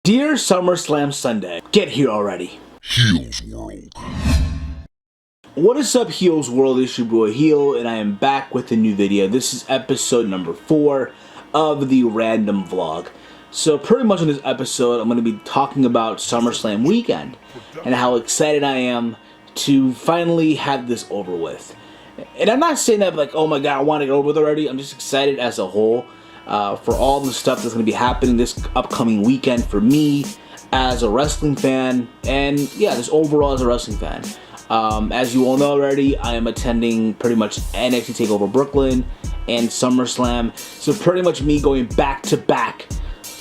Dear SummerSlam Sunday, get here already. Heels World. What is up, Heels World? It's your boy Heel, and I am back with a new video. This is episode number 4 of the random vlog. So pretty much in this episode, I'm going to be talking about SummerSlam Weekend and how excited I am to finally have this over with. And I'm not saying that like, oh my god, I want to get over with already. I'm just excited as a whole for all the stuff that's going to be happening this upcoming weekend for me as a wrestling fan, and yeah, just overall as a wrestling fan. As you all know already, I am attending pretty much NXT Takeover Brooklyn and SummerSlam. So pretty much me going back to back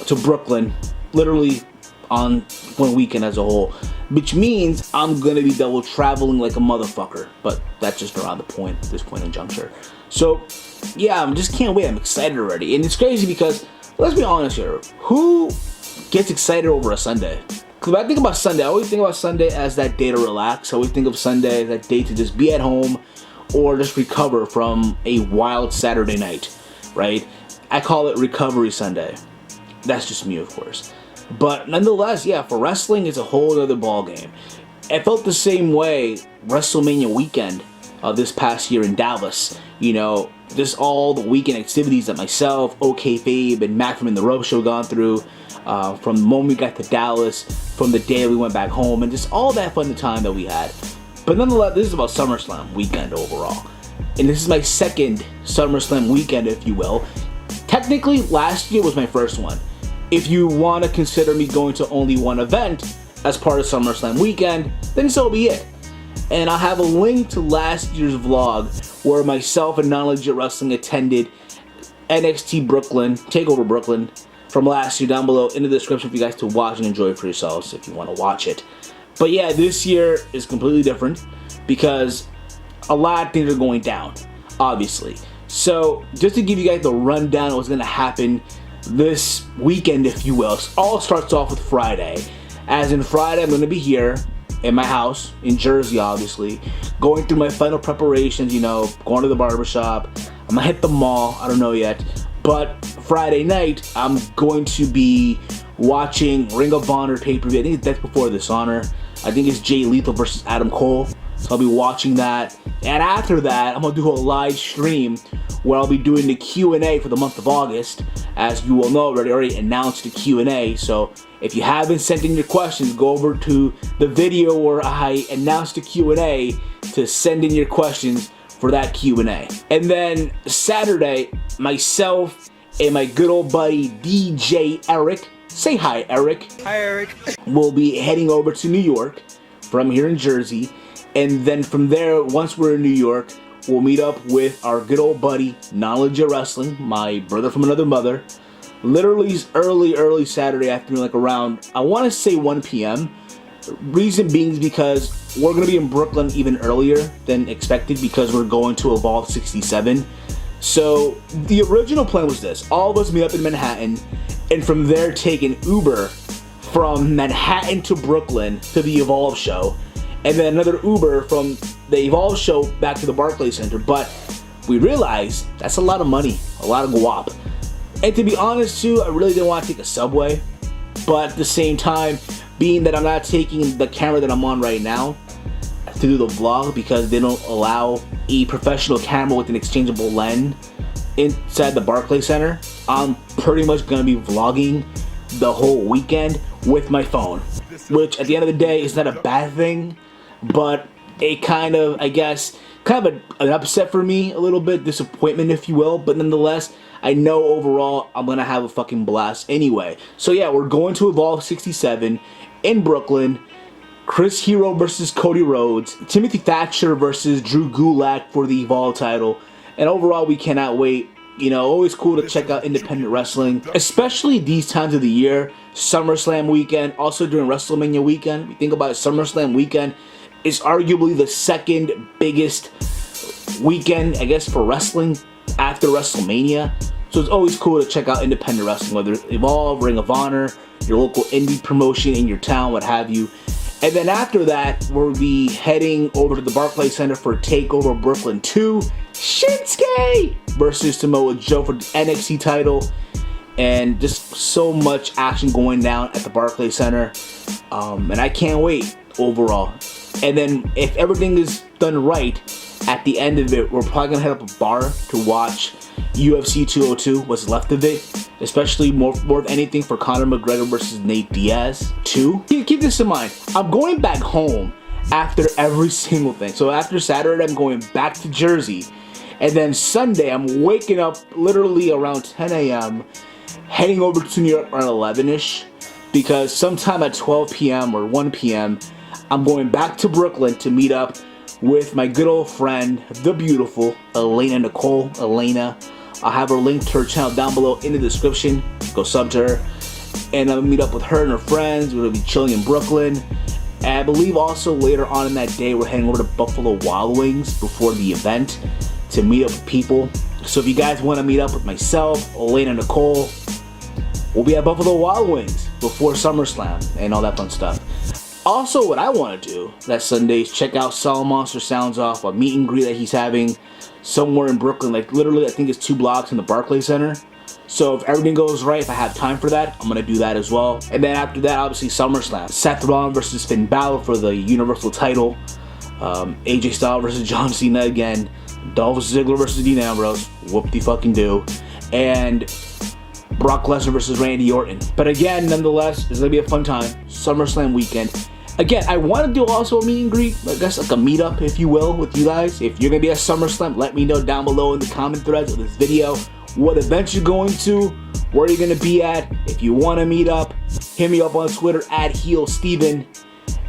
to Brooklyn, literally on one weekend as a whole. Which means I'm going to be double traveling like a motherfucker. But that's just around the point, at this point in juncture. So yeah, I just can't wait. I'm excited already. And it's crazy because, let's be honest here, who gets excited over a Sunday? Because when I think about Sunday, I always think about Sunday as that day to relax. I always think of Sunday as that day to just be at home or just recover from a wild Saturday night, right? I call it Recovery Sunday. That's just me, of course. But nonetheless, yeah, for wrestling, it's a whole other ballgame. It felt the same way WrestleMania weekend this past year in Dallas. You know, just all the weekend activities that myself, OKFabe, and Mac from In The Rope Show gone through. From the moment we got to Dallas, from the day we went back home, and just all that fun time that we had. But nonetheless, this is about SummerSlam weekend overall. And this is my second SummerSlam weekend, if you will. Technically, last year was my first one. If you want to consider me going to only one event as part of SummerSlam weekend, then so be it. And I'll have a link to last year's vlog where myself and Knowledge Wrestling attended NXT Brooklyn, Takeover Brooklyn, from last year down below in the description for you guys to watch and enjoy for yourselves if you want to watch it. But yeah, this year is completely different because a lot of things are going down, obviously. So just to give you guys the rundown of what's going to happen this weekend, if you will. It all starts off with Friday. As in Friday, I'm going to be here in my house in Jersey, obviously, going through my final preparations, you know, going to the barbershop. I'm going to hit the mall. I don't know yet. But Friday night, I'm going to be watching Ring of Honor pay-per-view. I think it's Death Before Dishonor. I think it's Jay Lethal versus Adam Cole. So I'll be watching that. And after that, I'm going to do a live stream where I'll be doing the Q&A for the month of August. As you will know, I already announced the Q&A. So if you haven't sent in your questions, go over to the video where I announced the Q&A to send in your questions for that Q&A. And then Saturday, myself and my good old buddy DJ Eric, say hi Eric. Hi Eric. We'll be heading over to New York from here in Jersey. And then from there, once we're in New York, we'll meet up with our good old buddy Knowledge of Wrestling, my brother from another mother. Literally early Saturday afternoon, like around, I want to say 1 p.m. Reason being is because we're going to be in Brooklyn even earlier than expected because we're going to Evolve 67. So the original plan was this: all of us meet up in Manhattan, and from there take an Uber from Manhattan to Brooklyn to the Evolve show, and then another Uber from the Evolve show back to the Barclays Center. But we realized that's a lot of money, a lot of guap. And to be honest too, I really didn't want to take a subway. But at the same time, being that I'm not taking the camera that I'm on right now to do the vlog because they don't allow a professional camera with an exchangeable lens inside the Barclays Center, I'm pretty much going to be vlogging the whole weekend with my phone. Which at the end of the day is not a bad thing, but it kind of, I guess, kind of an upset for me, a little bit, disappointment if you will, but nonetheless, I know overall I'm gonna have a fucking blast anyway. So yeah, we're going to Evolve 67 in Brooklyn. Chris Hero versus Cody Rhodes, Timothy Thatcher versus Drew Gulak for the Evolve title, and overall we cannot wait. You know, always cool to check out independent wrestling, especially these times of the year. SummerSlam weekend, also during WrestleMania weekend. We think about it, SummerSlam weekend is arguably the second biggest weekend, I guess, for wrestling after WrestleMania. So it's always cool to check out independent wrestling, whether it's Evolve, Ring of Honor, your local indie promotion in your town, what have you. And then after that, we'll be heading over to the Barclays Center for Takeover Brooklyn 2, Shinsuke versus Samoa Joe for the NXT title. and just so much action going down at the Barclays Center, and I can't wait overall. And then if everything is done right, at the end of it, we're probably gonna head up a bar to watch UFC 202, what's left of it, especially more of anything for Conor McGregor versus Nate Diaz 2. Keep this in mind, I'm going back home after every single thing. So after Saturday, I'm going back to Jersey, and then Sunday, I'm waking up literally around 10 a.m., heading over to New York around 11ish, because sometime at 12 p.m. or 1 p.m., I'm going back to Brooklyn to meet up with my good old friend, the beautiful Nicole. Elena. I'll have her link to her channel down below in the description. Go sub to her. And I'll meet up with her and her friends. We're going to be chilling in Brooklyn. And I believe also later on in that day, we're heading over to Buffalo Wild Wings before the event to meet up with people. So if you guys want to meet up with myself, Elena, Nicole, we'll be at Buffalo Wild Wings before SummerSlam and all that fun stuff. Also, what I want to do that Sunday is check out Solid Monster Sounds Off, a meet and greet that he's having somewhere in Brooklyn. Like literally, I think it's 2 blocks in the Barclays Center. So if everything goes right, if I have time for that, I'm going to do that as well. And then after that, obviously SummerSlam. Seth Rollins versus Finn Balor for the Universal title. AJ Styles versus John Cena again. Dolph Ziggler versus Dean Ambrose. Whoop-de-fucking-do. And Brock Lesnar versus Randy Orton. But again, nonetheless, it's going to be a fun time. SummerSlam weekend. Again, I want to do also a meet and greet, I guess like a meetup, if you will, with you guys. If you're going to be at SummerSlam, let me know down below in the comment threads of this video what events you're going to, where you're going to be at. If you want to meet up, hit me up on Twitter at HeelSteven.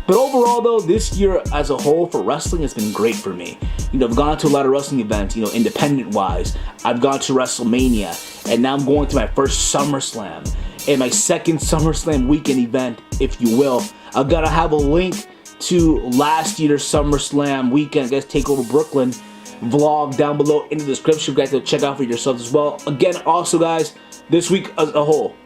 But overall, though, this year as a whole for wrestling has been great for me. You know, I've gone to a lot of wrestling events, you know, independent-wise. I've gone to WrestleMania, and now I'm going to my first SummerSlam, and my second SummerSlam weekend event, if you will. I've got to have a link to last year's SummerSlam weekend, I guess, Takeover Brooklyn vlog down below in the description. You guys can check out for yourselves as well. Again, also, guys, this week as a whole,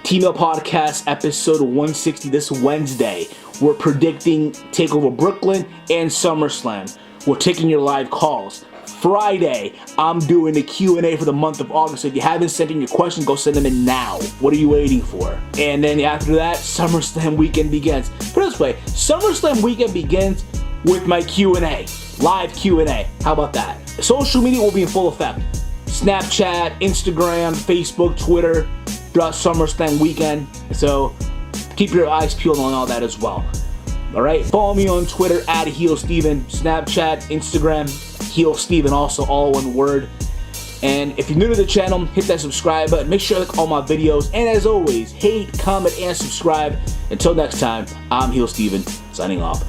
TEAMHEEL Podcast episode 160 this Wednesday. We're predicting TakeOver Brooklyn and SummerSlam. We're taking your live calls. Friday, I'm doing the Q&A for the month of August. So if you haven't sent in your questions, go send them in now. What are you waiting for? And then after that, SummerSlam weekend begins. Put it this way, SummerSlam weekend begins with my Q&A. Live Q&A. How about that? Social media will be in full effect. Snapchat, Instagram, Facebook, Twitter, throughout SummerSlam weekend. So keep your eyes peeled on all that as well. Alright, follow me on Twitter at HeelSteven, Snapchat, Instagram, HeelSteven, also all one word. And if you're new to the channel, hit that subscribe button. Make sure to like all my videos. And as always, hate, comment, and subscribe. Until next time, I'm HeelSteven, signing off.